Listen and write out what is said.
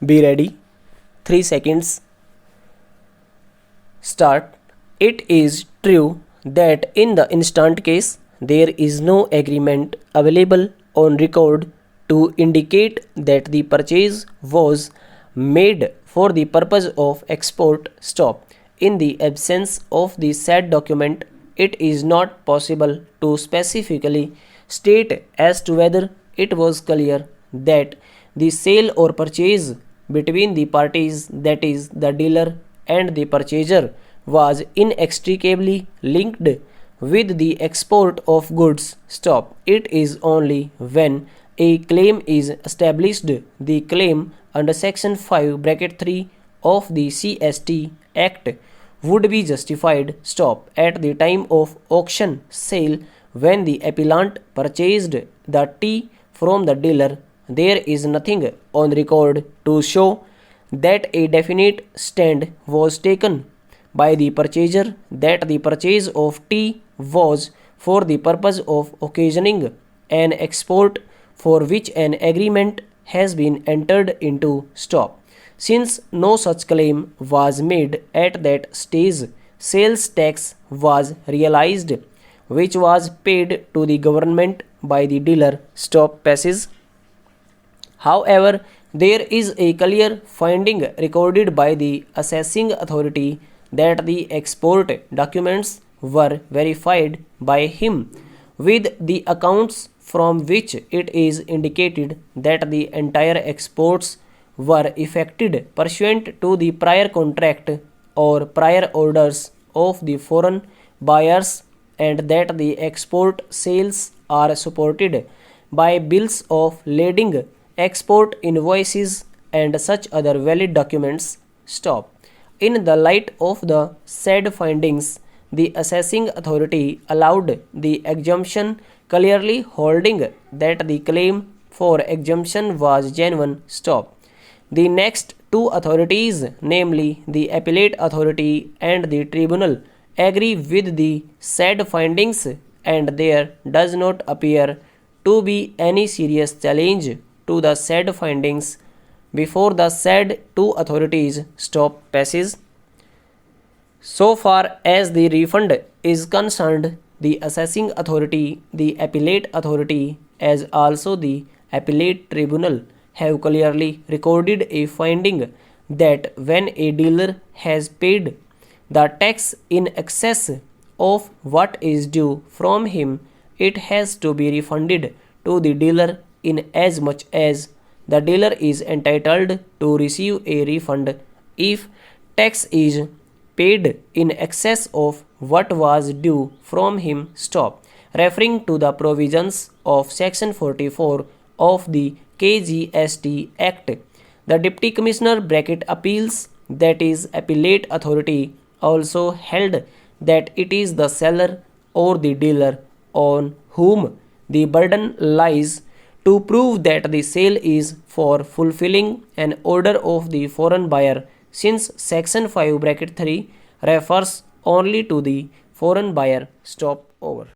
Be ready. 3 seconds. Start. It is true that in the instant case, there is no agreement available on record to indicate that the purchase was made for the purpose of export stop. In the absence of the said document, it is not possible to specifically state as to whether it was clear that the sale or purchase between the parties, that is, the dealer and the purchaser, was inextricably linked with the export of goods stop. It is only when a claim is established, the claim under section 5 bracket 3 of the CST Act would be justified stop at the time of auction sale when the appellant purchased the tea from the dealer. There is nothing on record to show that a definite stand was taken by the purchaser that the purchase of tea was for the purpose of occasioning an export for which an agreement has been entered into stop. Since no such claim was made at that stage, sales tax was realized, which was paid to the government by the dealer stop passes. However, there is a clear finding recorded by the assessing authority that the export documents were verified by him with the accounts from which it is indicated that the entire exports were effected pursuant to the prior contract or prior orders of the foreign buyers, and that the export sales are supported by bills of lading, export invoices, and such other valid documents stop. In the light of the said findings, the assessing authority allowed the exemption, clearly holding that the claim for exemption was genuine stop. The next two authorities, namely the appellate authority and the tribunal, agree with the said findings, and there does not appear to be any serious challenge to the said findings before the said two authorities stop passes. So far as the refund is concerned, the assessing authority, the appellate authority, as also the appellate tribunal have clearly recorded a finding that when a dealer has paid the tax in excess of what is due from him, it has to be refunded to the dealer in as much as the dealer is entitled to receive a refund if tax is paid in excess of what was due from him stop, referring to the provisions of section 44 of the KGST Act. The Deputy Commissioner bracket appeals, that is appellate authority, also held that it is the seller or the dealer on whom the burden lies to prove that the sale is for fulfilling an order of the foreign buyer, since section 5 bracket 3 refers only to the foreign buyer stop over.